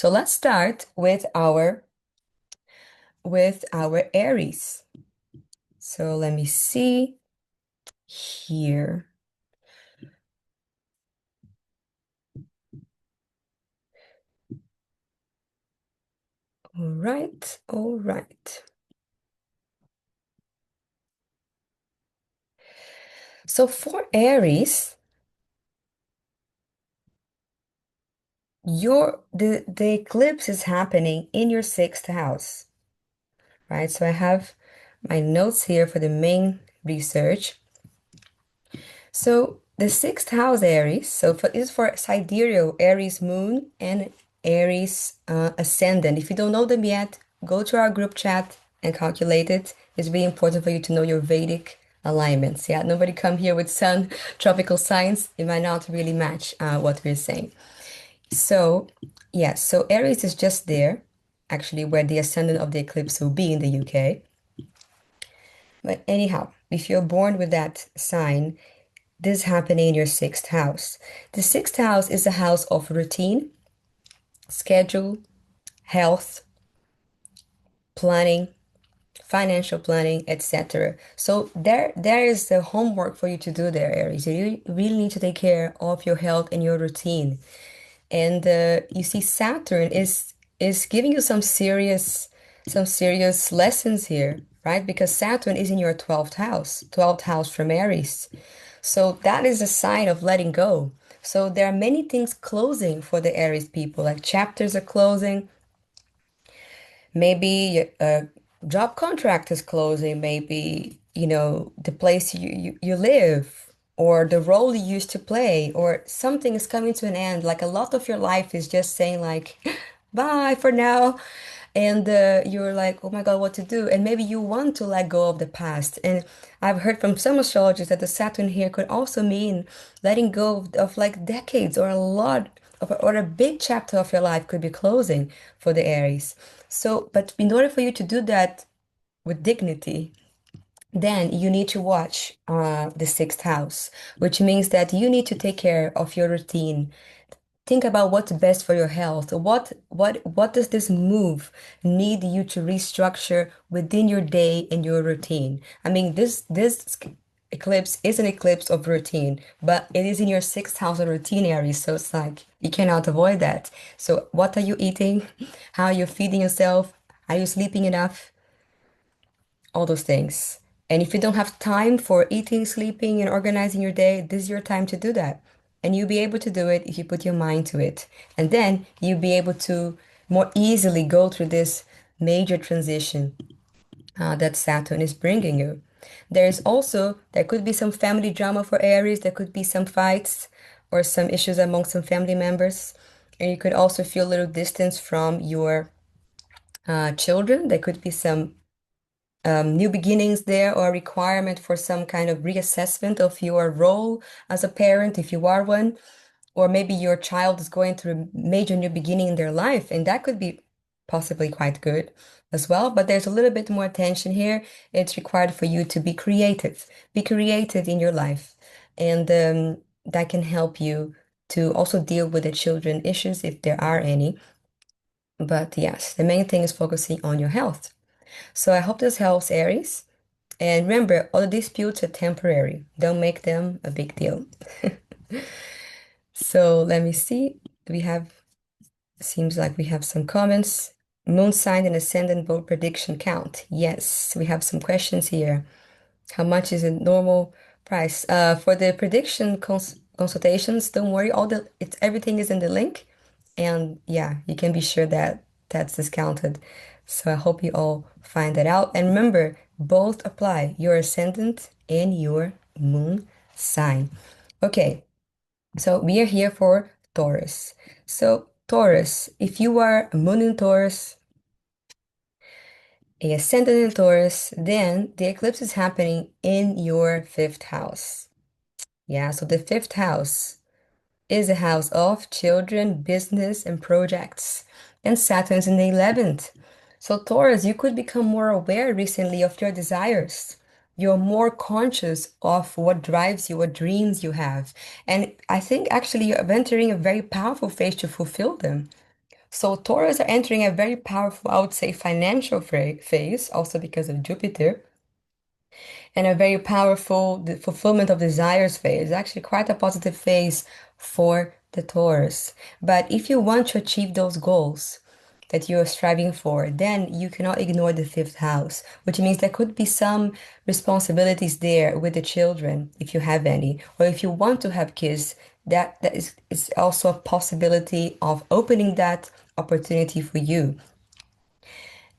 So let's start with our Aries. So let me see here. All right, all right. So for Aries, the eclipse is happening in your sixth house, right? So I have my notes here for the main research. So the sixth house Aries, is for sidereal Aries moon and Aries ascendant. If you don't know them yet, go to our group chat and calculate it. It's really important for you to know your Vedic alignments. Yeah, nobody come here with sun tropical signs. It might not really match what we're saying. So yes, so Aries is just there, actually, where the ascendant of the eclipse will be in the UK. But anyhow, if you're born with that sign, this is happening in your sixth house. The sixth house is a house of routine, schedule, health, planning, financial planning, etc. So there is the homework for you to do there, Aries. You really need to take care of your health and your routine. And you see, Saturn is giving you some serious lessons here, right? Because Saturn is in your 12th house from Aries. So that is a sign of letting go. So there are many things closing for the Aries people, like chapters are closing. Maybe a job contract is closing. Maybe, the place you live or the role you used to play or something is coming to an end. Like a lot of your life is just saying like, bye for now. And you're like, oh my God, what to do? And maybe you want to let go of the past. And I've heard from some astrologers that the Saturn here could also mean letting go of like decades or a lot of, or a big chapter of your life could be closing for the Aries. So, but in order for you to do that with dignity, then you need to watch the sixth house, which means that you need to take care of your routine. Think about what's best for your health. What does this move need you to restructure within your day and your routine? I mean, this eclipse is an eclipse of routine, but it is in your sixth house of routine area, so it's like you cannot avoid that. So what are you eating? How are you feeding yourself? Are you sleeping enough? All those things. And if you don't have time for eating, sleeping, and organizing your day, this is your time to do that. And you'll be able to do it if you put your mind to it. And then you'll be able to more easily go through this major transition that Saturn is bringing you. There could be some family drama for Aries, there could be some fights or some issues among some family members. And you could also feel a little distance from your children. There could be some new beginnings there or a requirement for some kind of reassessment of your role as a parent, if you are one, or maybe your child is going through a major new beginning in their life, and that could be possibly quite good as well. But there's a little bit more attention here. It's required for you to be creative in your life, and that can help you to also deal with the children issues if there are any. But yes, the main thing is focusing on your health. So I hope this helps, Aries. And remember, all the disputes are temporary. Don't make them a big deal. So let me see. Seems like we have some comments. Moon sign and ascendant both prediction count. Yes, we have some questions here. How much is a normal price? For the prediction consultations, don't worry, everything is in the link. And yeah, you can be sure that that's discounted. So I hope you all find that out. And remember, both apply, your ascendant and your moon sign. Okay, so we are here for Taurus. So Taurus, if you are a moon in Taurus, a ascendant in Taurus, then the eclipse is happening in your fifth house. Yeah, so the fifth house is a house of children, business, and projects. And Saturn's in the 11th. So, Taurus, you could become more aware recently of your desires. You're more conscious of what drives you, what dreams you have. And I think actually you're entering a very powerful phase to fulfill them. So Taurus are entering a very powerful, I would say, financial phase, also because of Jupiter, and a very powerful fulfillment of desires phase. Actually, quite a positive phase for the Taurus. But if you want to achieve those goals that you're striving for, then you cannot ignore the fifth house, which means there could be some responsibilities there with the children, if you have any, or if you want to have kids, that is also a possibility of opening that opportunity for you.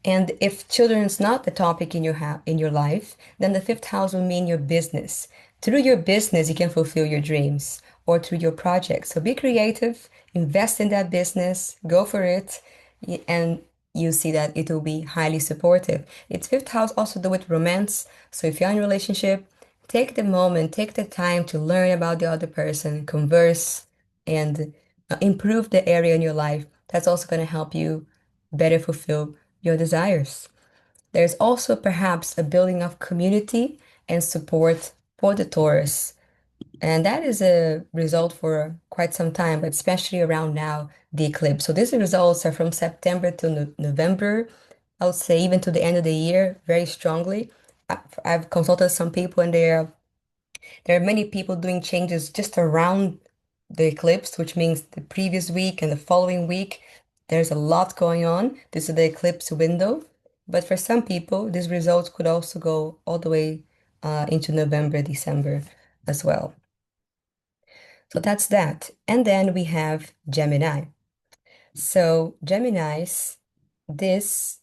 And if children is not the topic in in your life, then the fifth house will mean your business. Through your business, you can fulfill your dreams or through your projects. So be creative, invest in that business, go for it, and you see that it will be highly supportive. It's fifth house also do with romance. So if you're in a relationship, take the moment, take the time to learn about the other person, converse, and improve the area in your life. That's also going to help you better fulfill your desires. There's also perhaps a building of community and support for the Taurus. And that is a result for quite some time, but especially around now, the eclipse. So these results are from September to November, I would say even to the end of the year, very strongly. I've consulted some people and there are many people doing changes just around the eclipse, which means the previous week and the following week. There's a lot going on. This is the eclipse window. But for some people, these results could also go all the way into November, December as well. So that's that. And then we have Gemini. So, Geminis, this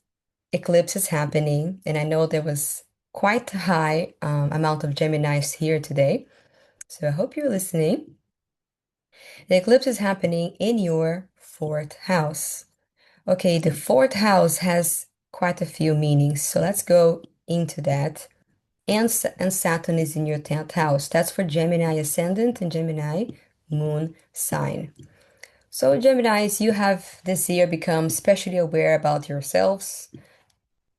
eclipse is happening, and I know there was quite a high amount of Geminis here today. So I hope you're listening. The eclipse is happening in your fourth house. Okay, the fourth house has quite a few meanings, so let's go into that. And Saturn is in your 10th house. That's for Gemini ascendant and Gemini moon sign. So, Geminis, you have this year become especially aware about yourselves,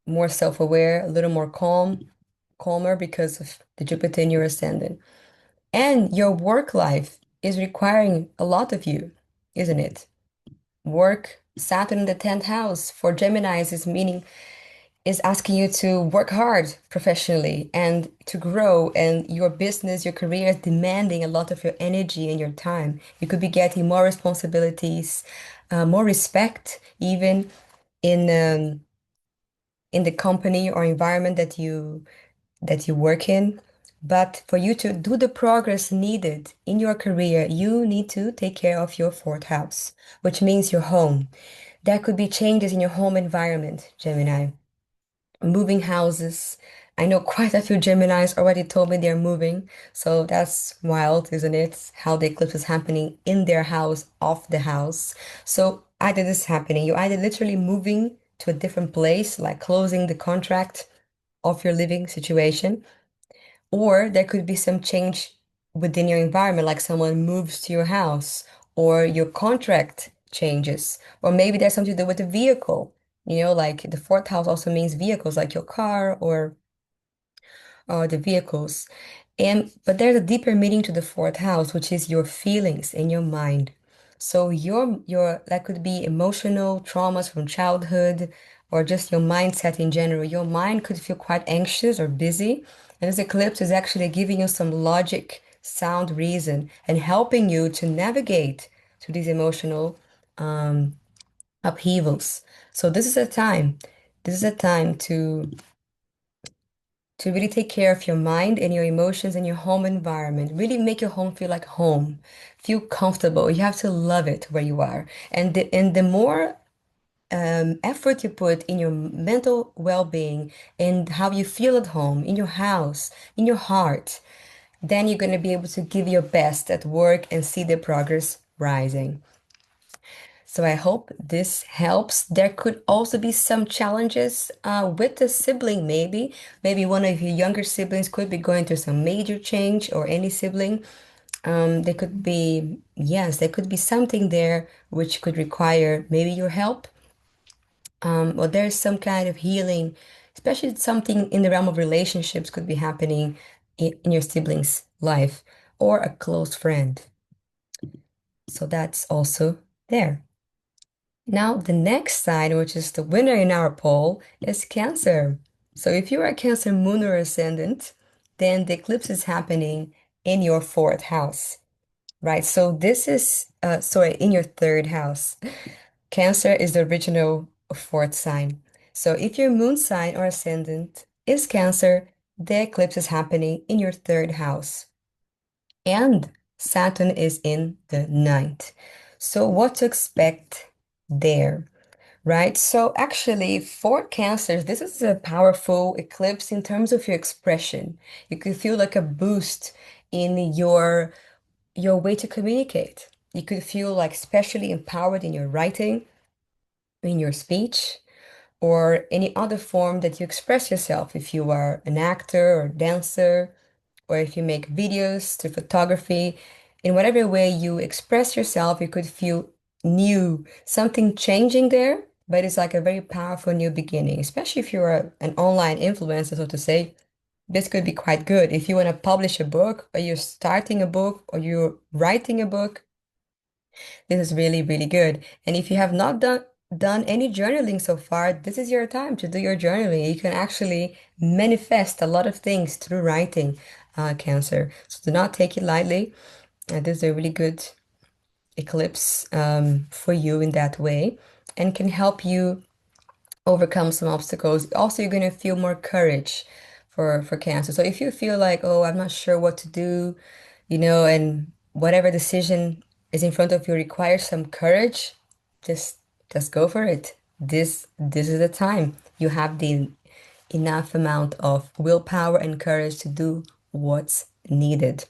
more self-aware, a little more calmer because of the Jupiter in your ascendant. And your work life is requiring a lot of you, isn't it? Work, Saturn in the 10th house for Geminis is asking you to work hard professionally and to grow, and your business, your career is demanding a lot of your energy and your time. You could be getting more responsibilities, more respect, even in the company or environment that you work in. But for you to do the progress needed in your career, you need to take care of your fourth house, which means your home. There could be changes in your home environment, Gemini. Moving houses. I know quite a few Geminis already told me they're moving. So that's wild, isn't it? How the eclipse is happening in their house, off the house. So either this happening, you're either literally moving to a different place, like closing the contract of your living situation, or there could be some change within your environment, like someone moves to your house, or your contract changes, or maybe there's something to do with the vehicle. You know, like the fourth house also means vehicles, like your car or the vehicles. And but there's a deeper meaning to the fourth house, which is your feelings and your mind. So your that could be emotional traumas from childhood or just your mindset in general. Your mind could feel quite anxious or busy. And this eclipse is actually giving you some logic, sound reason, and helping you to navigate through these emotional upheavals. So this is a time. This is a time to really take care of your mind and your emotions and your home environment. Really make your home feel like home. Feel comfortable. You have to love it where you are. And the more effort you put in your mental well-being and how you feel at home, in your house, in your heart, then you're going to be able to give your best at work and see the progress rising. So I hope this helps. There could also be some challenges with the sibling, maybe. Maybe one of your younger siblings could be going through some major change, or any sibling. There could be, yes, there could be something there which could require maybe your help. Or there's some kind of healing, especially something in the realm of relationships could be happening in your sibling's life or a close friend. So that's also there. Now, the next sign, which is the winner in our poll, is Cancer. So if you are a Cancer moon or ascendant, then the eclipse is happening in your fourth house, right? So this is, sorry, in your third house. Cancer is the original fourth sign. So if your moon sign or ascendant is Cancer, the eclipse is happening in your third house. And Saturn is in the ninth. So what to expect there? Right. So actually, for cancers, this is a powerful eclipse in terms of your expression. You could feel like a boost in your way to communicate. You could feel like especially empowered in your writing, in your speech, or any other form that you express yourself. If you are an actor or dancer, or if you make videos to photography, in whatever way you express yourself, you could feel new, something changing there, but it's like a very powerful new beginning, especially if you're an online influencer, so to say. This could be quite good. If you want to publish a book, or you're starting a book, or you're writing a book, this is really, really good. And if you have not done any journaling so far, this is your time to do your journaling. You can actually manifest a lot of things through writing, Cancer. So do not take it lightly. This is a really good eclipse for you in that way and can help you overcome some obstacles. Also, you're going to feel more courage for Cancer. So if you feel like, oh, I'm not sure what to do, and whatever decision is in front of you requires some courage, just just go for it. This is the time. You have the enough amount of willpower and courage to do what's needed.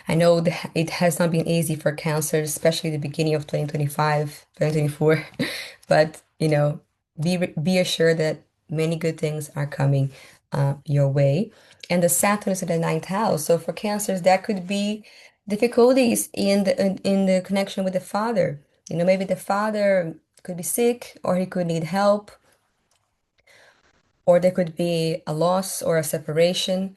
I know that it has not been easy for Cancer, especially the beginning of 2025, 2024, but be assured that many good things are coming your way. And the Saturn is in the ninth house. So for Cancers, that could be difficulties in the connection with the father. Maybe the father could be sick or he could need help or there could be a loss or a separation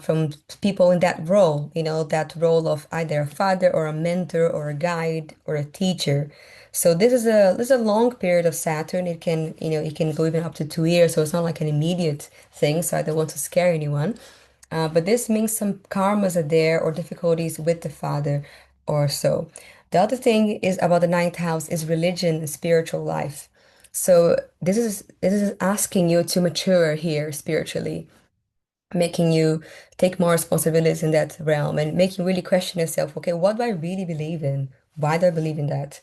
from people in that role, that role of either a father or a mentor or a guide or a teacher. So this is a long period of Saturn. It can go even up to 2 years, so it's not like an immediate thing. So I don't want to scare anyone. But this means some karmas are there or difficulties with the father or so. The other thing is about the ninth house is religion and spiritual life. So this is asking you to mature here spiritually, making you take more responsibilities in that realm and making you really question yourself, okay, what do I really believe in? Why do I believe in that?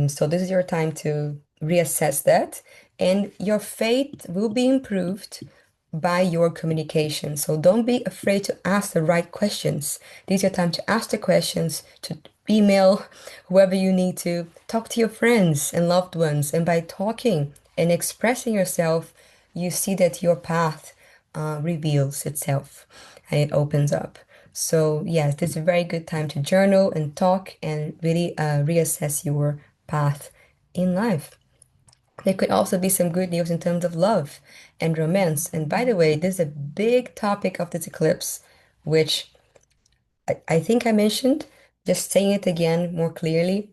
So this is your time to reassess that, and your faith will be improved by your communication. So don't be afraid to ask the right questions. This is your time to ask the questions, to email whoever you need to, talk to your friends and loved ones. And by talking and expressing yourself, you see that your path reveals itself and it opens up. So, yes, this is a very good time to journal and talk and really reassess your path in life. There could also be some good news in terms of love and romance. And by the way, this is a big topic of this eclipse, which I think I mentioned, just saying it again more clearly,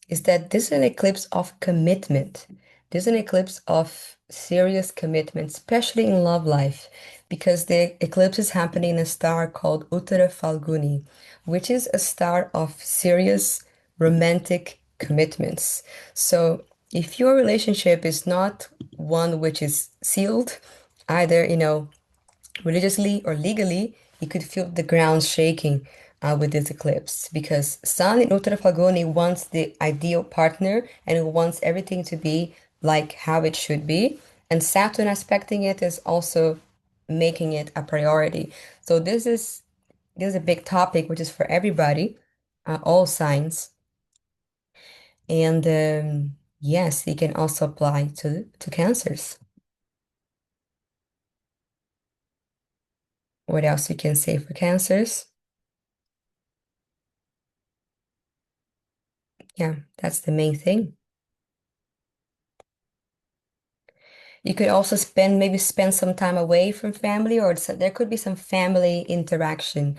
is that this is an eclipse of commitment. This is an eclipse of serious commitment, especially in love life, because the eclipse is happening in a star called Uttara Falguni, which is a star of serious romantic commitments. So if your relationship is not one which is sealed, either, religiously or legally, you could feel the ground shaking with this eclipse because Sun in Uttara Falguni wants the ideal partner and it wants everything to be like how it should be. And Saturn aspecting it is also making it a priority. So this is a big topic which is for everybody, all signs. And yes, it can also apply to cancers. What else you can say for cancers? Yeah, that's the main thing. You could also maybe spend some time away from family, or there could be some family interaction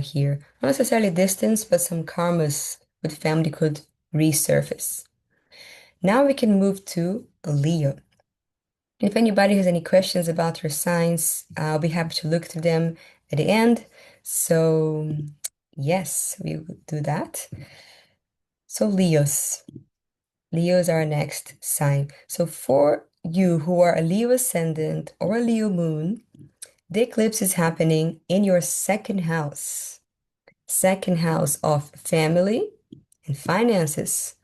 here. Not necessarily distance, but some karmas with family could resurface. Now we can move to Leo. If anybody has any questions about your signs, I'll be happy to look through them at the end. So, yes, we will do that. So, Leos. Leos are our next sign. So, for you who are a Leo ascendant or a Leo moon, the eclipse is happening in your second house of family and finances,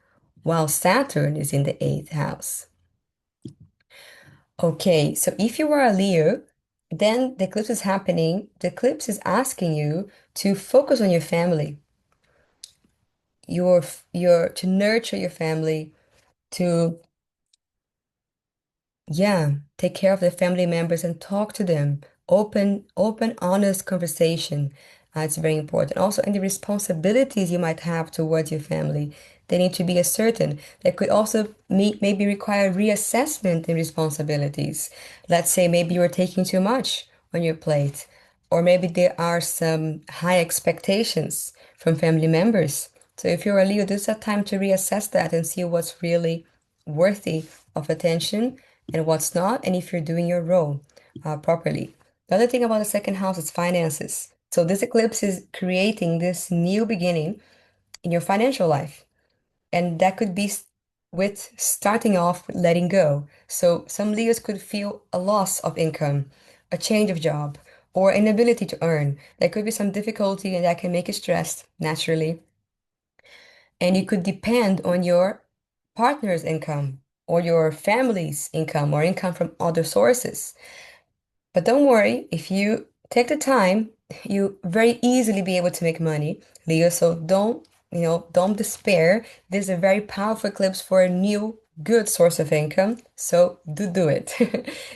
while Saturn is in the eighth house. Okay, so if you are a Leo, then the eclipse is happening. The eclipse is asking you to focus on your family, your to nurture your family, to yeah, take care of the family members and talk to them. Open, honest conversation. It's very important. Also, any responsibilities you might have towards your family, they need to be as certain. That could also maybe require reassessment in responsibilities. Let's say maybe you're taking too much on your plate, or maybe there are some high expectations from family members. So if you're a Leo, this is a time to reassess that and see what's really worthy of attention and what's not, and if you're doing your role properly. The other thing about the second house is finances. So this eclipse is creating this new beginning in your financial life. And that could be with starting off with letting go. So some Leos could feel a loss of income, a change of job, or inability to earn. There could be some difficulty and that can make you stressed naturally. And you could depend on your partner's income or your family's income or income from other sources. But don't worry, if you take the time, you very easily be able to make money, Leo. So don't despair. This is a very powerful eclipse for a new good source of income. So do it.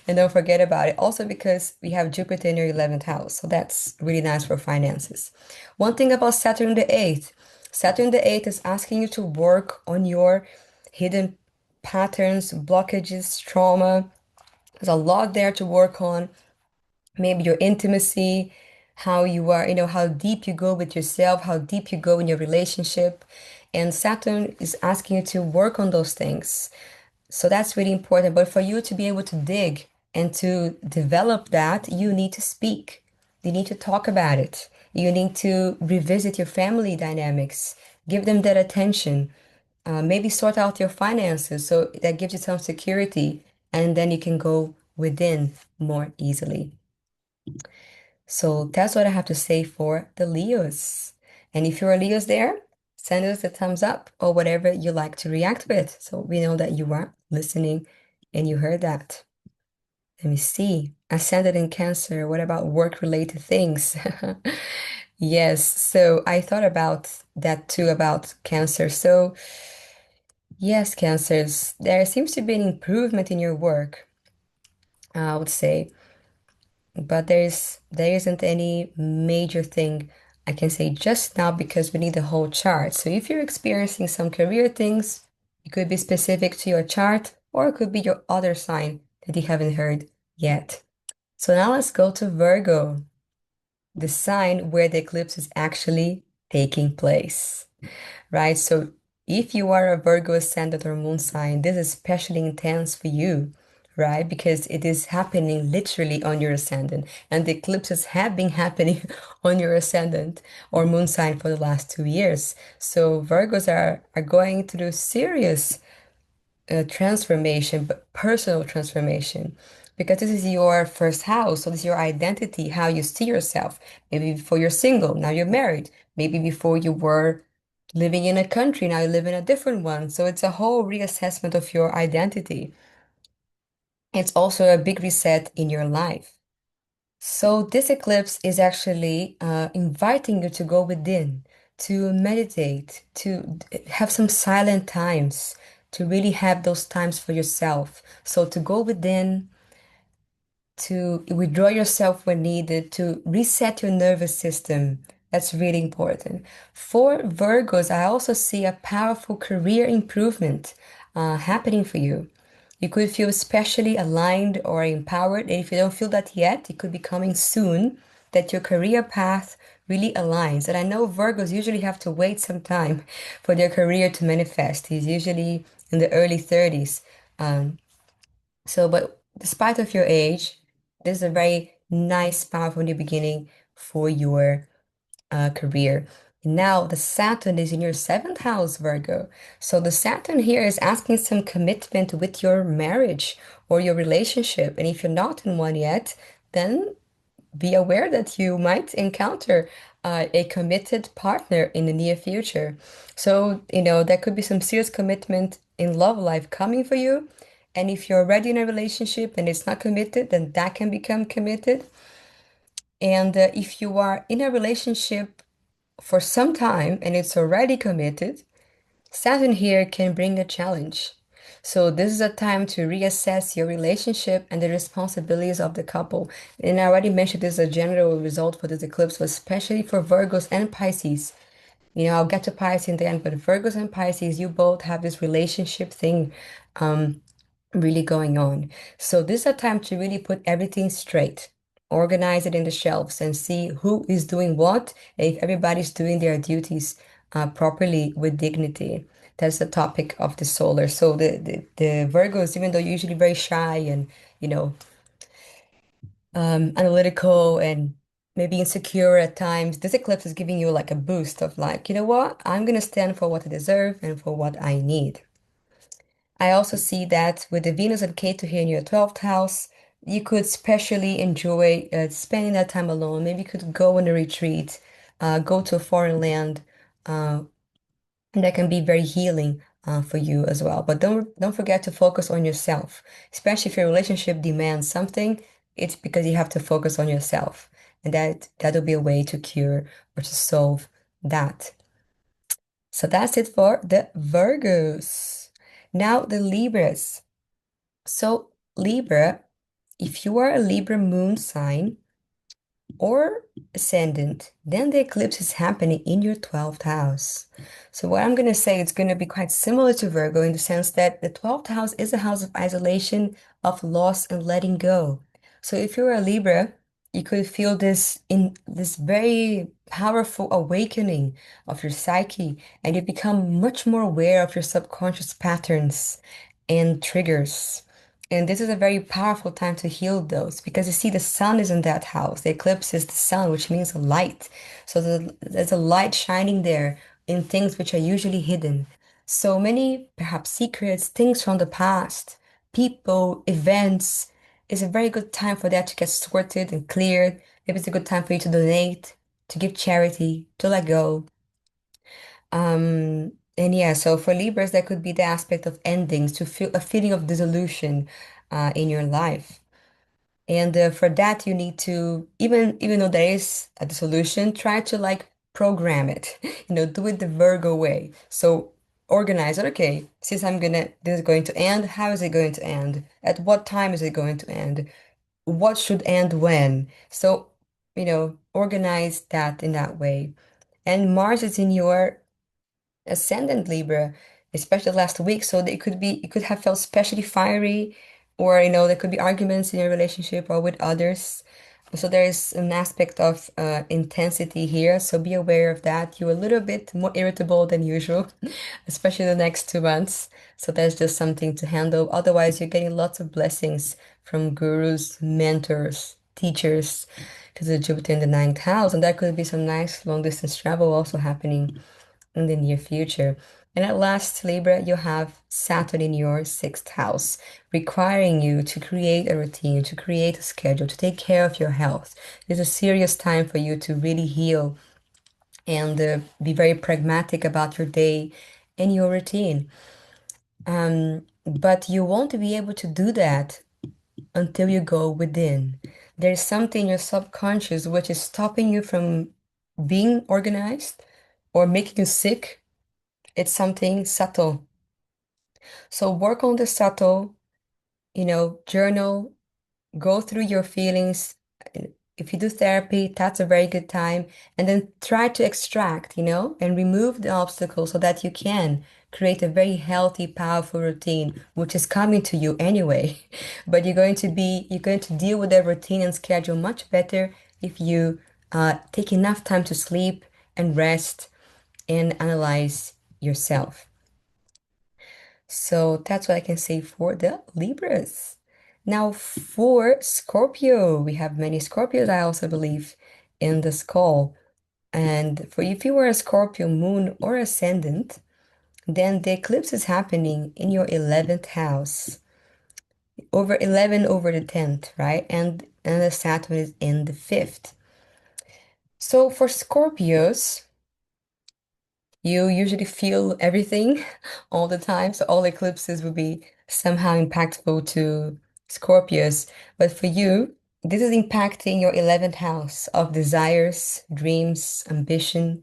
And don't forget about it. Also because we have Jupiter in your 11th house. So that's really nice for finances. One thing about Saturn the 8th. Saturn the 8th is asking you to work on your hidden patterns, blockages, trauma. There's a lot there to work on, maybe your intimacy, how you are, how deep you go with yourself, how deep you go in your relationship. And Saturn is asking you to work on those things. So that's really important. But for you to be able to dig and to develop that, you need to speak. You need to talk about it. You need to revisit your family dynamics, give them that attention. Maybe sort out your finances so that gives you some security, and then you can go within more easily. So that's what I have to say for the Leos. And if you're a Leos there, send us a thumbs up or whatever you like to react with. So we know that you are listening and you heard that. Let me see. Ascended in Cancer. What about work-related things? Yes. So I thought about that too, about Cancer. So yes, Cancers, there seems to be an improvement in your work, I would say. But there isn't any major thing I can say just now because we need the whole chart. So if you're experiencing some career things, it could be specific to your chart or it could be your other sign that you haven't heard yet. So now let's go to Virgo, the sign where the eclipse is actually taking place, right? So if you are a Virgo ascendant or moon sign, this is especially intense for you, right? Because it is happening literally on your ascendant, and the eclipses have been happening on your ascendant or moon sign for the last 2 years. So Virgos are going through serious transformation, but personal transformation. Because this is your first house, so this is your identity, how you see yourself. Maybe before you're single, now you're married. Maybe before you were living in a country, now you live in a different one. So it's a whole reassessment of your identity. It's also a big reset in your life. So this eclipse is actually inviting you to go within, to meditate, to have some silent times, to really have those times for yourself. So to go within, to withdraw yourself when needed, to reset your nervous system. That's really important. For Virgos, I also see a powerful career improvement happening for you. You could feel especially aligned or empowered. And if you don't feel that yet, it could be coming soon that your career path really aligns. And I know Virgos usually have to wait some time for their career to manifest. It's usually in the early 30s. Um, but despite of your age, this is a very nice, powerful new beginning for your career. Now, the Saturn is in your seventh house, Virgo. So the Saturn here is asking some commitment with your marriage or your relationship. And if you're not in one yet, then be aware that you might encounter a committed partner in the near future. So, there could be some serious commitment in love life coming for you. And if you're already in a relationship and it's not committed, then that can become committed. And if you are in a relationship for some time and it's already committed, Saturn here can bring a challenge. So this is a time to reassess your relationship and the responsibilities of the couple. And I already mentioned this as a general result for this eclipse, but especially for Virgos and Pisces. I'll get to Pisces in the end, but Virgos and Pisces, you both have this relationship thing really going on. So this is a time to really put everything straight, organize it in the shelves, and see who is doing what, if everybody's doing their duties properly with dignity. That's the topic of the solar. So the Virgos, even though usually very shy and you know analytical and maybe insecure at times, this eclipse is giving you like a boost of like, you know what? I'm gonna stand for what I deserve and for what I need. I also see that with the Venus and Ketu here in your 12th house, you could especially enjoy spending that time alone. Maybe you could go on a retreat, go to a foreign land, uh, and that can be very healing for you as well. But don't forget to focus on yourself, especially if your relationship demands something. It's because you have to focus on yourself, and that'll be a way to cure or to solve that. So that's it for the Virgos. Now the Libras. So, Libra, if you are a Libra moon sign or ascendant, then the eclipse is happening in your 12th house. So, what I'm going to say, it's going to be quite similar to Virgo in the sense that the 12th house is a house of isolation, of loss, and letting go. So, if you're a Libra, you could feel this very powerful awakening of your psyche, and you become much more aware of your subconscious patterns and triggers. And this is a very powerful time to heal those because you see, the sun is in that house. The eclipse is the sun, which means a light. So there's a light shining there in things which are usually hidden. So many, perhaps secrets, things from the past, people, events. Is a very good time for that to get sorted and cleared. Maybe it's a good time for you to donate, to give charity, to let go. And yeah, so for Libras, that could be the aspect of endings, to feel a feeling of dissolution in your life. And for that, you need to, even though there is a dissolution, try to like program it, do it the Virgo way. So organize it. Okay, since this is going to end, how is it going to end? At what time is it going to end? What should end when? So, organize that in that way. And Mars is in your ascendant Libra, especially last week. So it could have felt especially fiery, or there could be arguments in your relationship or with others. So there is an aspect of intensity here. So be aware of that. You're a little bit more irritable than usual, especially the next 2 months. So that's just something to handle. Otherwise, you're getting lots of blessings from gurus, mentors, teachers, because of Jupiter in the ninth house. And that could be some nice long distance travel also happening in the near future. And at last, Libra, you have Saturn in your sixth house, requiring you to create a routine, to create a schedule, to take care of your health. It's a serious time for you to really heal and be very pragmatic about your day and your routine. But you won't be able to do that until you go within. There's something in your subconscious which is stopping you from being organized or making you sick. It's something subtle. So work on the subtle, journal, go through your feelings. If you do therapy, that's a very good time. And then try to extract, and remove the obstacles so that you can create a very healthy, powerful routine, which is coming to you anyway. But you're going to deal with that routine and schedule much better if you take enough time to sleep and rest and analyze yourself. So that's what I can say for the Libras. Now for Scorpio, we have many Scorpios, I also believe, in this call. And for if you were a Scorpio moon or ascendant, then the eclipse is happening in your 11th house, over 11 over the 10th, right? And the Saturn is in the 5th. So for Scorpios, you usually feel everything all the time. So all eclipses will be somehow impactful to Scorpios. But for you, this is impacting your 11th house of desires, dreams, ambition,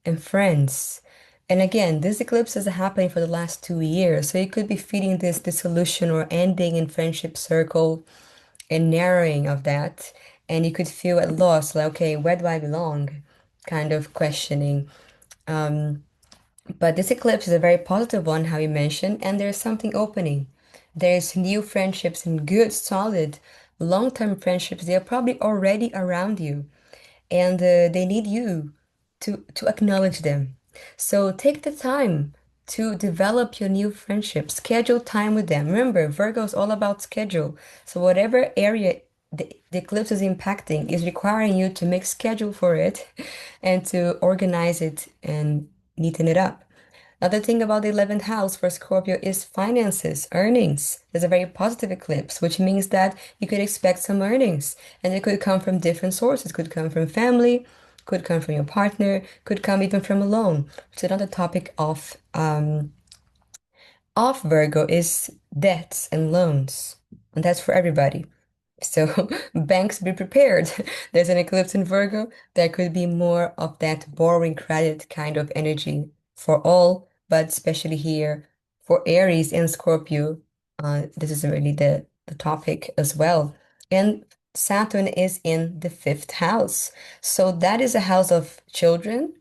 and friends. And again, these eclipses are happening for the last 2 years. So you could be feeling this dissolution or ending in friendship circle and narrowing of that. And you could feel at loss, like, okay, where do I belong? Kind of questioning. Um, but this eclipse is a very positive one, how you mentioned, and there's something opening. There's new friendships and good, solid, long-term friendships. They are probably already around you, and they need you to acknowledge them. So take the time to develop your new friendships. Schedule time with them. Remember, Virgo is all about schedule. So whatever area the eclipse is impacting is requiring you to make schedule for it and to organize it and neaten it up. Another thing about the 11th house for Scorpio is finances, earnings. There's a very positive eclipse, which means that you could expect some earnings, and it could come from different sources. Could come from family, could come from your partner, could come even from a loan. So another topic of Virgo is debts and loans, and that's for everybody. So banks be prepared. There's an eclipse in Virgo. There could be more of that borrowing credit kind of energy for all, but especially here for Aries and Scorpio. This is really the topic as well. And Saturn is in the 5th house. So that is a house of children,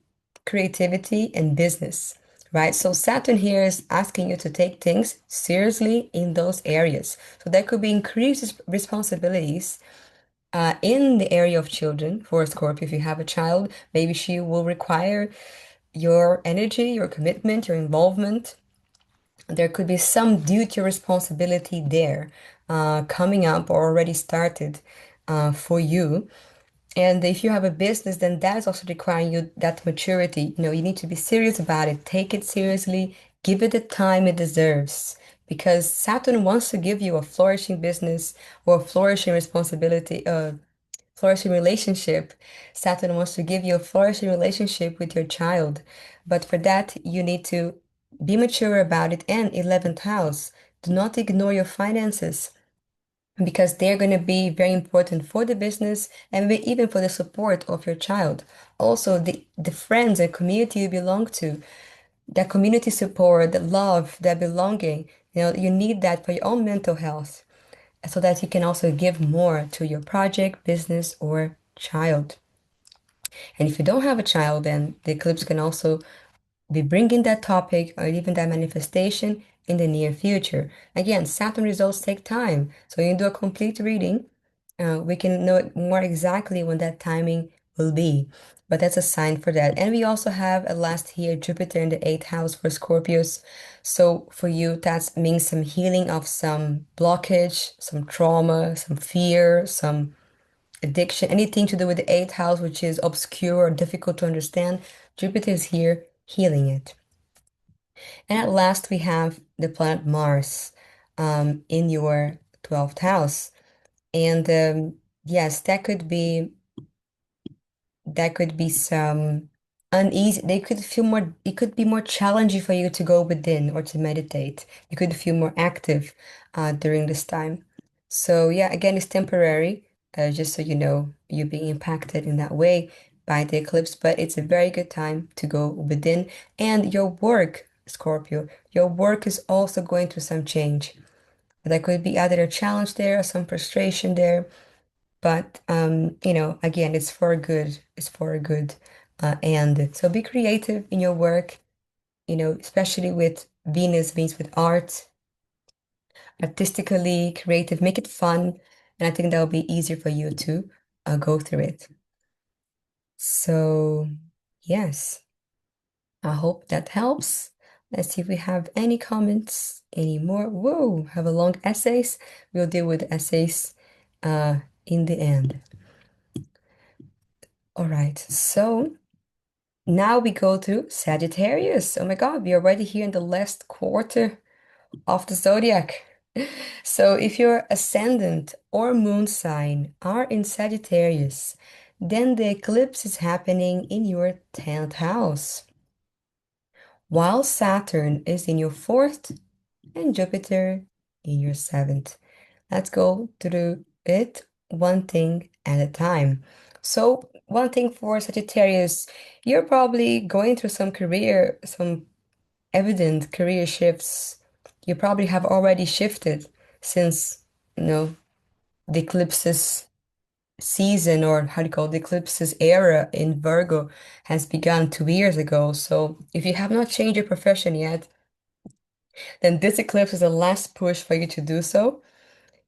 creativity, and business, right? So Saturn here is asking you to take things seriously in those areas. So there could be increased responsibilities in the area of children for a Scorpio. If you have a child, maybe she will require your energy, your commitment, your involvement. There could be some duty or responsibility there coming up or already started for you. And if you have a business, then that is also requiring you that maturity. You know, you need to be serious about it, take it seriously, give it the time it deserves. Because Saturn wants to give you a flourishing business or a flourishing responsibility, flourishing relationship. Saturn wants to give you a flourishing relationship with your child. But for that, you need to be mature about it. And 11th house, do not ignore your finances because they're going to be very important for the business and maybe even for the support of your child. Also, the friends and community you belong to, that community support, the love, that belonging, you need that for your own mental health so that you can also give more to your project, business, or child. And if you don't have a child, then the eclipse can also be bringing that topic or even that manifestation in the near future. Again, Saturn results take time. So you do a complete reading. We can know more exactly when that timing will be. But that's a sign for that. And we also have a last here, Jupiter in the 8th house for Scorpios. So for you, that means some healing of some blockage, some trauma, some fear, some addiction, anything to do with the 8th house, which is obscure or difficult to understand. Jupiter is here healing it. And at last, we have the planet Mars in your 12th house. And yes, that could be some uneasy. They could feel more, it could be more challenging for you to go within or to meditate. You could feel more active during this time. So yeah, again, it's temporary, just so you know, you're being impacted in that way by the eclipse, but it's a very good time to go within. And your work, Scorpio, your work is also going through some change. There could be either a challenge there or some frustration there. But again, it's for good. It's for good. And so be creative in your work, especially with Venus means with art, artistically creative, make it fun. And I think that will be easier for you to go through it. So, yes, I hope that helps. Let's see if we have any comments, any more. Whoa, have a long essays. We'll deal with essays in the end. All right, so now we go to Sagittarius. Oh my God, we're already here in the last quarter of the zodiac. So if your ascendant or moon sign are in Sagittarius, then the eclipse is happening in your 10th house, while Saturn is in your fourth and Jupiter in your seventh. Let's go through it one thing at a time. So, one thing for Sagittarius, you're probably going through some evident career shifts. You probably have already shifted since, you know, the eclipses season, or how do you call it, the eclipses era in Virgo has begun 2 years ago. So, if you have not changed your profession yet, then this eclipse is the last push for you to do so.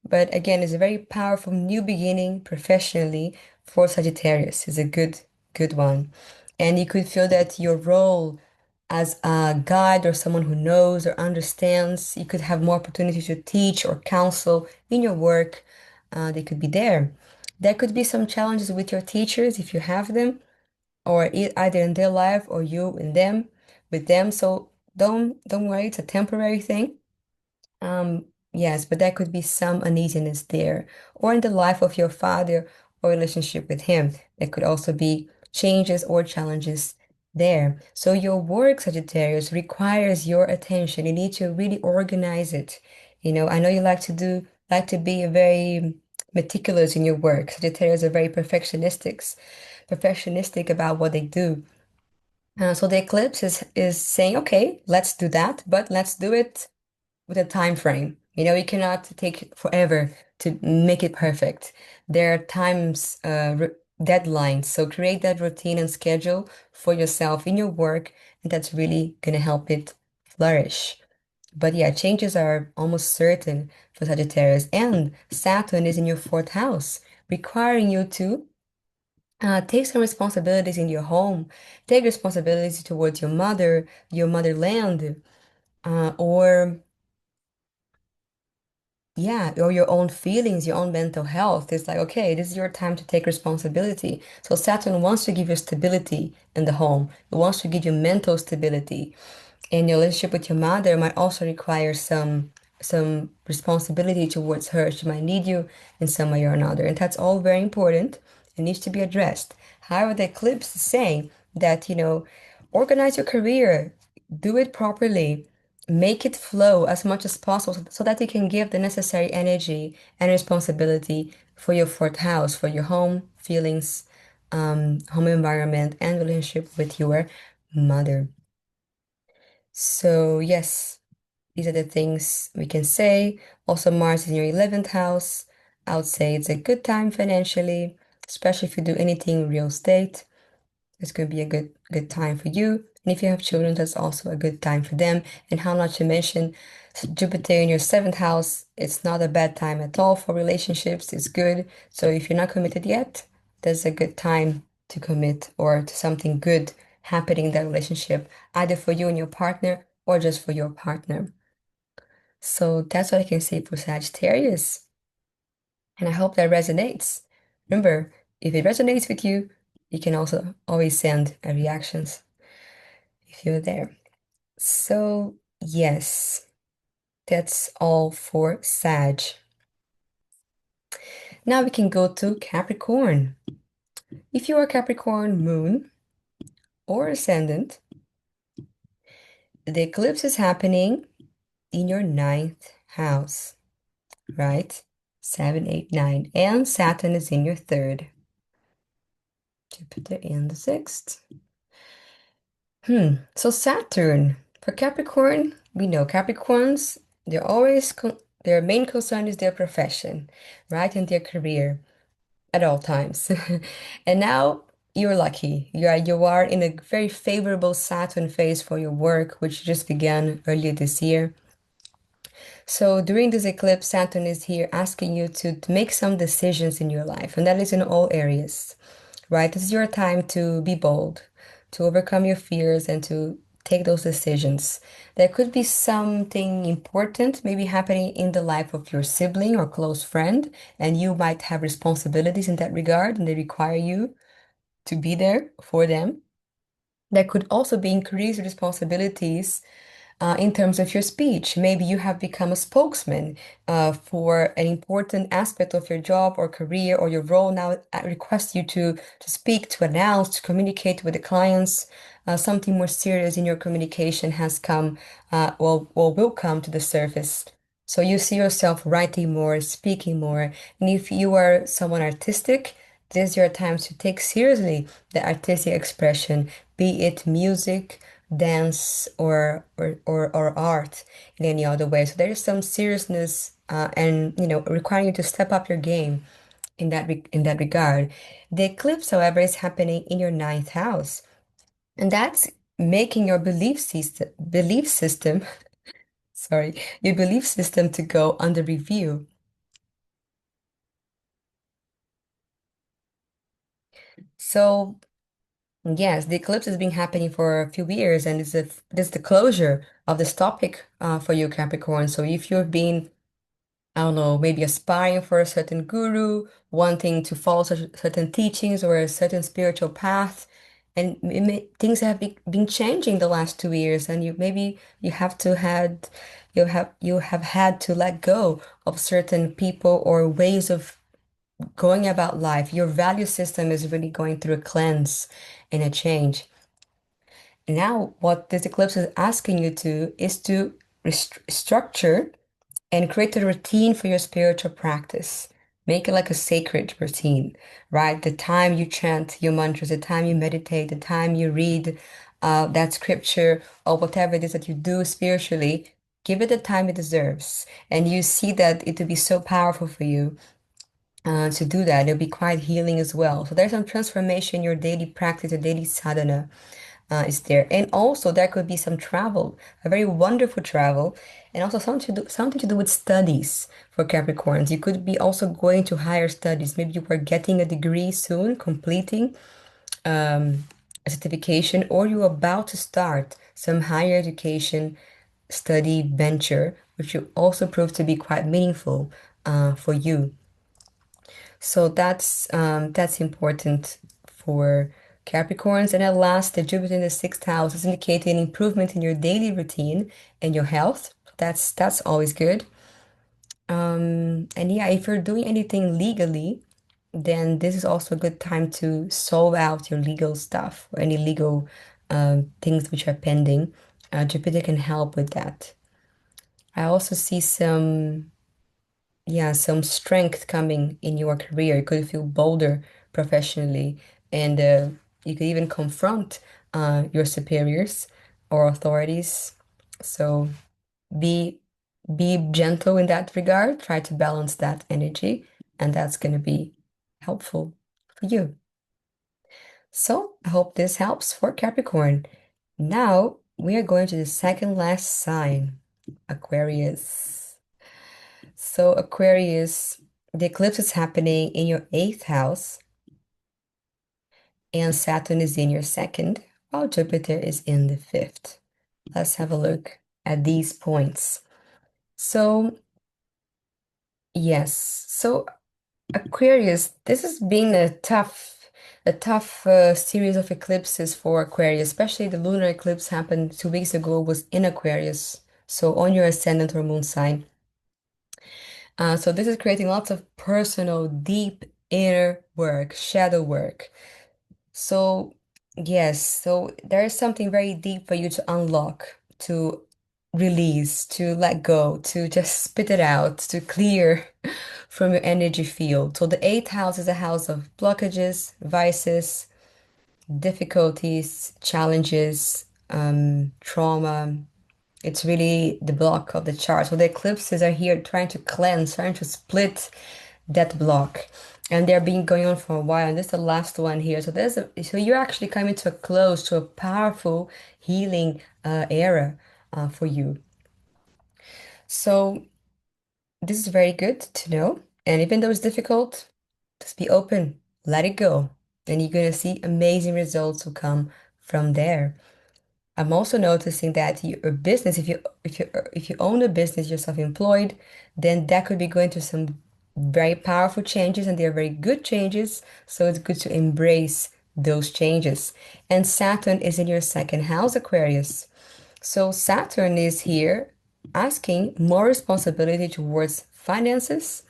But again, it's a very powerful new beginning professionally for Sagittarius. It's a good one. And you could feel that your role as a guide or someone who knows or understands, you could have more opportunities to teach or counsel in your work. They could be there. There could be some challenges with your teachers if you have them, or either in their life or you in them with them. So don't worry, it's a temporary thing. Yes, but there could be some uneasiness there, or in the life of your father or relationship with him. There could also be changes or challenges there. So your work, Sagittarius, requires your attention. You need to really organize it. I know you like to be very meticulous in your work. Sagittarius are very perfectionistic about what they do. So the eclipse is saying, okay, let's do that, but let's do it with a time frame. You cannot take forever to make it perfect. There are deadlines. So create that routine and schedule for yourself in your work, and that's really going to help it flourish. But yeah, changes are almost certain for Sagittarius, and Saturn is in your fourth house, requiring you to take some responsibilities in your home, take responsibilities towards your motherland, or yeah, or your own feelings, your own mental health. It's like, okay, this is your time to take responsibility. So Saturn wants to give you stability in the home. It wants to give you mental stability. And your relationship with your mother might also require some responsibility towards her. She might need you in some way or another. And that's all very important and needs to be addressed. However, the eclipse is saying that, organize your career, do it properly, make it flow as much as possible so that you can give the necessary energy and responsibility for your fourth house, for your home, feelings, home environment, and relationship with your mother. So, yes, these are the things we can say. Also, Mars is in your 11th house. I would say it's a good time financially, especially if you do anything real estate. It's going to be a good time for you. And if you have children, that's also a good time for them. And how not to mention Jupiter in your seventh house, it's not a bad time at all for relationships. It's good. So if you're not committed yet, there's a good time to commit or to something good happening in that relationship, either for you and your partner or just for your partner. So that's what I can say for Sagittarius. And I hope that resonates. Remember, if it resonates with you, you can also always send a reactions if you're there. So, yes, that's all for Sag. Now we can go to Capricorn. If you are Capricorn moon or ascendant, the eclipse is happening in your ninth house, right? 7, 8, 9, and Saturn is in your third. Jupiter in the sixth. So Saturn for Capricorn, we know Capricorns, they're always their main concern is their profession, right? And their career at all times. And now you're lucky. You are in a very favorable Saturn phase for your work, which just began earlier this year. So during this eclipse, Saturn is here asking you to make some decisions in your life, and that is in all areas, right? This is your time to be bold, to overcome your fears, and to take those decisions. There could be something important maybe happening in the life of your sibling or close friend, and you might have responsibilities in that regard, and they require you to be there for them. There could also be increased responsibilities in terms of your speech. Maybe you have become a spokesman for an important aspect of your job or career, or your role now requests you to speak, to announce, to communicate with the clients. Something more serious in your communication has come, will come to the surface. So you see yourself writing more, speaking more. And if you are someone artistic, this is your time to take seriously the artistic expression, be it music, dance, or art in any other way. So there is some seriousness and requiring you to step up your game in that regard. The eclipse, however, is happening in your ninth house, and that's making your belief system, sorry, your belief system to go under review. So yes, the eclipse has been happening for a few years, and it's the closure of this topic for you, Capricorn. So if you've been, I don't know, maybe aspiring for a certain guru, wanting to follow certain teachings or a certain spiritual path, and things have been changing the last 2 years, and you have to had you have had to let go of certain people or ways of going about life. Your value system is really going through a cleanse and a change. Now, what this eclipse is asking you to is to structure and create a routine for your spiritual practice. Make it like a sacred routine, right? The time you chant your mantras, the time you meditate, the time you read that scripture or whatever it is that you do spiritually, give it the time it deserves. And you see that it will be so powerful for you to do that. It'll be quite healing as well. So there's some transformation in your daily practice, your daily sadhana is there. And also there could be some travel, a very wonderful travel, and also something to do with studies for Capricorns. You could be also going to higher studies. Maybe you are getting a degree soon, completing a certification, or you're about to start some higher education study venture, which will also prove to be quite meaningful for you. So that's important for Capricorns. And at last, the Jupiter in the sixth house is indicating improvement in your daily routine and your health. That's always good. And yeah, if you're doing anything legally, then this is also a good time to solve out your legal stuff or any legal things which are pending. Jupiter can help with that. I also see some strength coming in your career. You could feel bolder professionally, and you could even confront your superiors or authorities. So be be gentle in that regard. Try to balance that energy, and that's going to be helpful for you. So I hope this helps for Capricorn. Now we are going to the second last sign, Aquarius. So, Aquarius, the eclipse is happening in your eighth house, and Saturn is in your second, while Jupiter is in the fifth. Let's have a look at these points. So, yes, so Aquarius, this has been a tough series of eclipses for Aquarius, especially the lunar eclipse happened 2 weeks ago, was in Aquarius, so on your ascendant or moon sign. So this is creating lots of personal, deep inner work, shadow work. So yes, so there is something very deep for you to unlock, to release, to let go, to just spit it out, to clear from your energy field. So the eighth house is a house of blockages, vices, difficulties, challenges, trauma. It's really the block of the chart. So the eclipses are here trying to cleanse, trying to split that block. And they're been going on for a while. And this is the last one here. So you're actually coming to a close to a powerful healing era for you. So this is very good to know. And even though it's difficult, just be open, let it go. And you're gonna see amazing results will come from there. I'm also noticing that your business, if you own a business, you're self-employed, then that could be going through some very powerful changes, and they're very good changes. So it's good to embrace those changes. And Saturn is in your second house, Aquarius. So Saturn is here asking more responsibility towards finances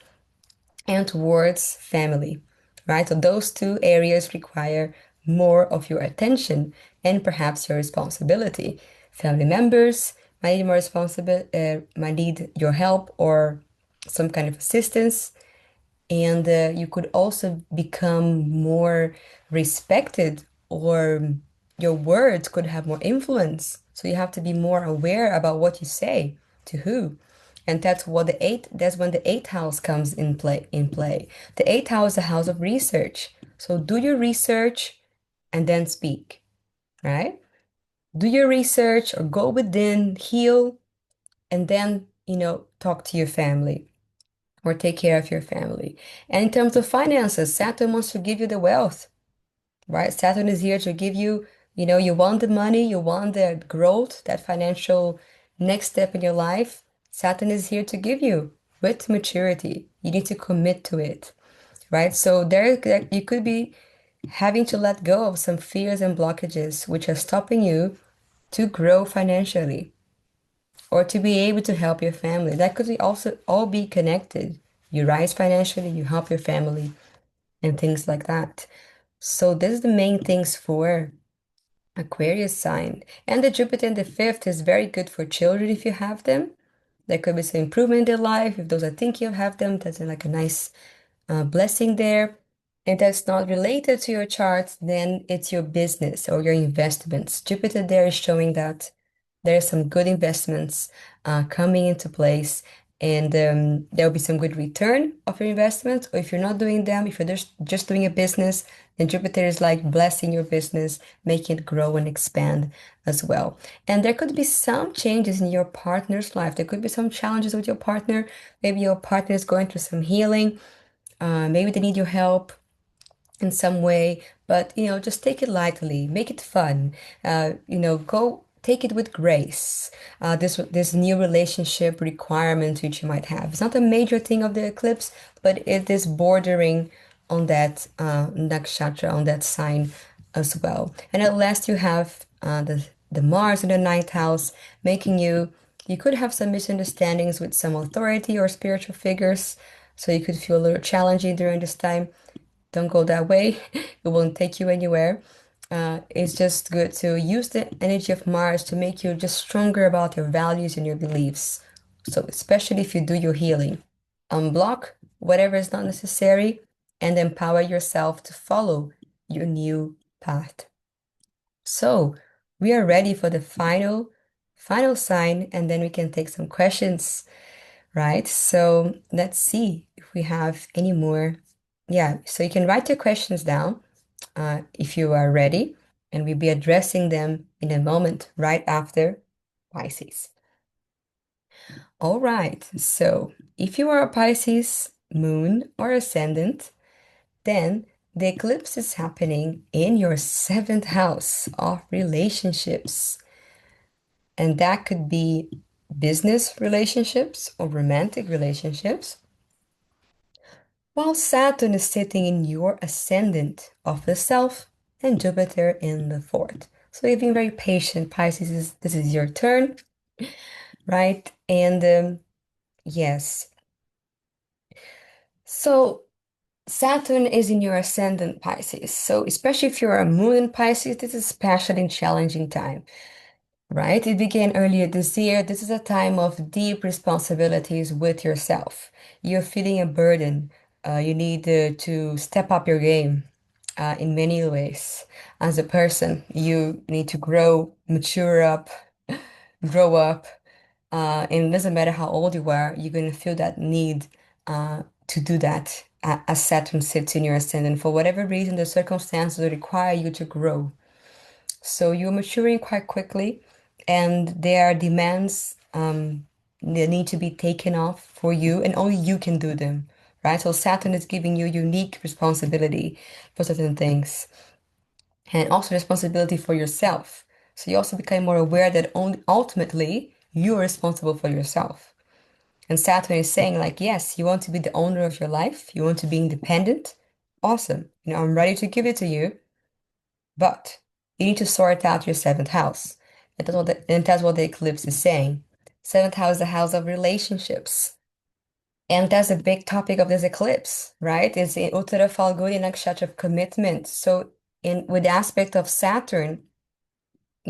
and towards family, right? So those two areas require more of your attention and perhaps your responsibility. Family members might need more might need your help or some kind of assistance, and you could also become more respected, or your words could have more influence. So you have to be more aware about what you say to who. And that's when the eighth house comes in play. The eighth house is a house of research. So do your research and then speak, right? Do your research or go within, heal, and then, talk to your family or take care of your family. And in terms of finances, Saturn wants to give you the wealth, right? Saturn is here to give you, you want the money, you want the growth, that financial next step in your life. Saturn is here to give you with maturity. You need to commit to it, right? So you could be having to let go of some fears and blockages which are stopping you to grow financially or to be able to help your family. That could be also all be connected. You rise financially, you help your family, and things like that. So this is the main things for Aquarius sign. And the Jupiter in the fifth is very good for children if you have them. There could be some improvement in their life. If those are thinking of have them, that's like a nice blessing there. And that's not related to your chart, then it's your business or your investments. Jupiter there is showing that there are some good investments coming into place, and there'll be some good return of your investment. Or if you're not doing them, if you're just doing a business, then Jupiter is like blessing your business, making it grow and expand as well. And there could be some changes in your partner's life. There could be some challenges with your partner. Maybe your partner is going through some healing. Maybe they need your help in some way, but just take it lightly, make it fun. Go take it with grace. This new relationship requirement which you might have. It's not a major thing of the eclipse, but it is bordering on that nakshatra, on that sign as well. And at last you have the Mars in the ninth house, making you could have some misunderstandings with some authority or spiritual figures. So you could feel a little challenging during this time. Don't go that way. It won't take you anywhere. It's just good to use the energy of Mars to make you just stronger about your values and your beliefs. So, especially if you do your healing, unblock whatever is not necessary and empower yourself to follow your new path. So, we are ready for the final sign, and then we can take some questions, right? So, let's see if we have any more. Yeah, so you can write your questions down if you are ready, and we'll be addressing them in a moment right after Pisces. All right, so if you are a Pisces moon or ascendant, then the eclipse is happening in your seventh house of relationships. And that could be business relationships or romantic relationships, while Saturn is sitting in your ascendant of the self and Jupiter in the fourth. So you've been very patient, Pisces. This is your turn, right? And yes, so Saturn is in your ascendant, Pisces. So especially if you're a moon in Pisces, this is especially challenging time. Right? It began earlier this year. This is a time of deep responsibilities with yourself. You're feeling a burden. You need to step up your game in many ways. As a person, you need to grow, mature up, grow up. And it doesn't matter how old you are, you're going to feel that need to do that as Saturn sits in your ascendant. For whatever reason, the circumstances require you to grow. So you're maturing quite quickly, and there are demands that need to be taken off for you, and only you can do them, right? So Saturn is giving you unique responsibility for certain things, and also responsibility for yourself. So you also become more aware that only ultimately you're responsible for yourself. And Saturn is saying, like, yes, you want to be the owner of your life, you want to be independent. Awesome. I'm ready to give it to you, but you need to sort out your seventh house. And that's what the eclipse is saying. Seventh house is the house of relationships. And that's a big topic of this eclipse, right? It's in Uttara Falguni Nakshatra of commitment. So in with the aspect of Saturn,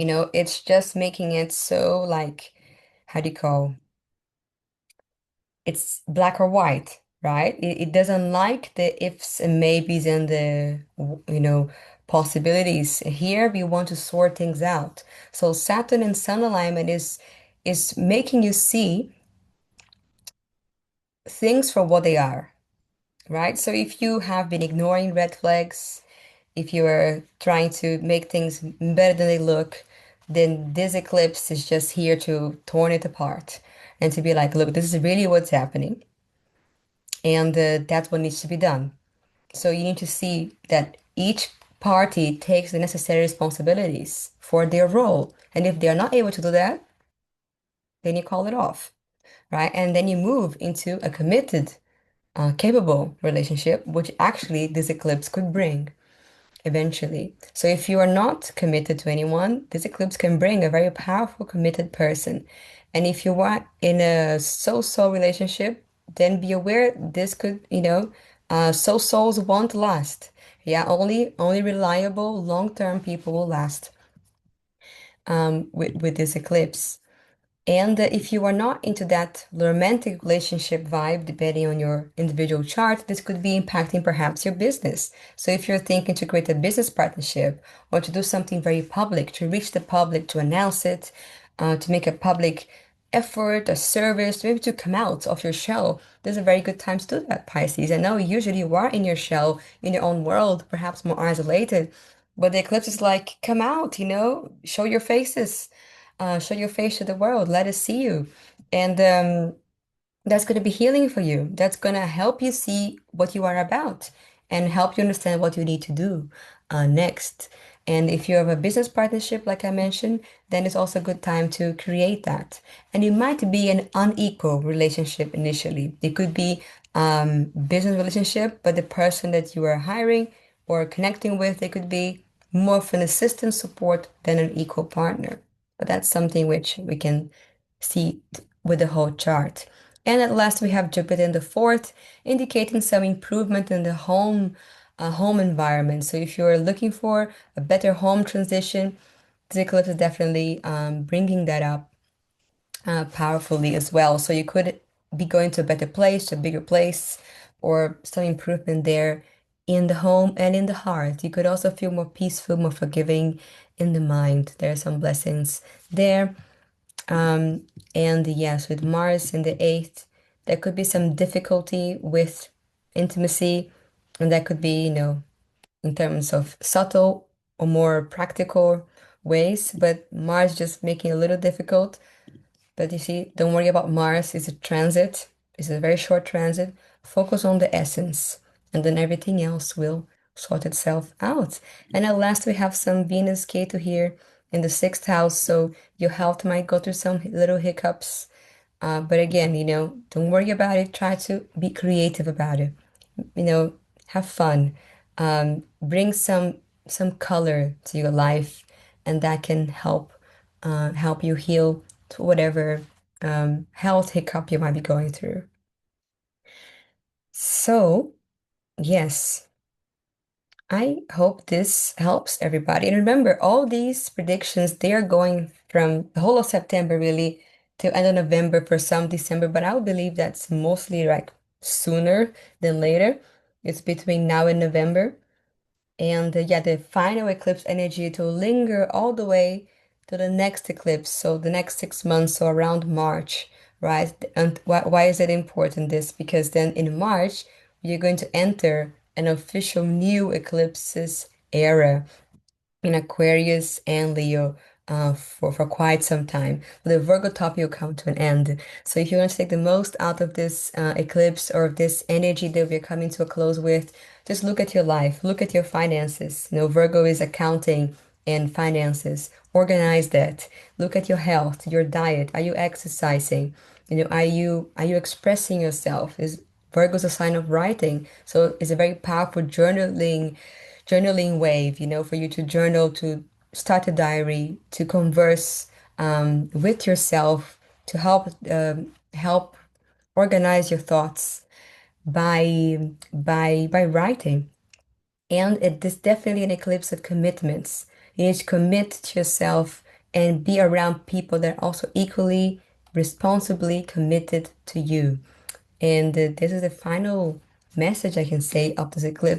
it's just making it so like, how do you call? It's black or white, right? It doesn't like the ifs and maybes and the possibilities. Here we want to sort things out. So Saturn and Sun alignment is making you see things for what they are, right? So if you have been ignoring red flags, if you are trying to make things better than they look, then this eclipse is just here to torn it apart and to be like, look, this is really what's happening, and that's what needs to be done. So you need to see that each party takes the necessary responsibilities for their role, and if they are not able to do that, then you call it off, right? And then you move into a committed, capable relationship, which actually this eclipse could bring eventually. So if you are not committed to anyone, this eclipse can bring a very powerful committed person. And if you are in a so-so relationship, then be aware this could, so-sos won't last. Yeah, only reliable long-term people will last with this eclipse. And if you are not into that romantic relationship vibe, depending on your individual chart, this could be impacting perhaps your business. So if you're thinking to create a business partnership or to do something very public, to reach the public, to announce it, to make a public effort, a service, maybe to come out of your shell, this is a very good time to do that, Pisces. I know usually you are in your shell, in your own world, perhaps more isolated, but the eclipse is like, come out, show your faces, show your face to the world, let us see you. And that's going to be healing for you. That's going to help you see what you are about and help you understand what you need to do next. And if you have a business partnership, like I mentioned, then it's also a good time to create that. And it might be an unequal relationship initially. It could be business relationship, but the person that you are hiring or connecting with, they could be more of an assistant support than an equal partner. But that's something which we can see with the whole chart. And at last, we have Jupiter in the fourth, indicating some improvement in the home environment. So if you're looking for a better home transition, this eclipse is definitely bringing that up powerfully as well. So you could be going to a better place, a bigger place, or some improvement there in the home and in the heart. You could also feel more peaceful, more forgiving in the mind. There are some blessings there. Um, and yes, with Mars in the eighth, there could be some difficulty with intimacy, and that could be, in terms of subtle or more practical ways, but Mars just making it a little difficult. But you see, don't worry about Mars. It's a transit. It's a very short transit. Focus on the essence, and then everything else will sort itself out. And at last, we have some Venus Ketu here in the sixth house, so your health might go through some little hiccups. But again, don't worry about it. Try to be creative about it. Have fun. Bring some color to your life, and that can help you heal to whatever health hiccup you might be going through. So, yes, I hope this helps everybody. And remember, all these predictions, they are going from the whole of September really to end of November, for some December, but I would believe that's mostly like sooner than later. It's between now and November. And yeah, the final eclipse energy to linger all the way to the next eclipse. So the next 6 months, so around March, right? And why is it important this? Because then in March, you're going to enter an official new eclipses era in Aquarius and Leo for quite some time. The Virgo topic will come to an end. So if you want to take the most out of this eclipse or this energy that we're coming to a close with, just look at your life, look at your finances. Virgo is accounting and finances. Organize that. Look at your health, your diet. Are you exercising? Are you expressing yourself? Is Virgo's a sign of writing, so it's a very powerful journaling wave, for you to journal, to start a diary, to converse with yourself, to help organize your thoughts by writing. And it is definitely an eclipse of commitments. You need to commit to yourself and be around people that are also equally responsibly committed to you. And this is the final message I can say of this eclipse.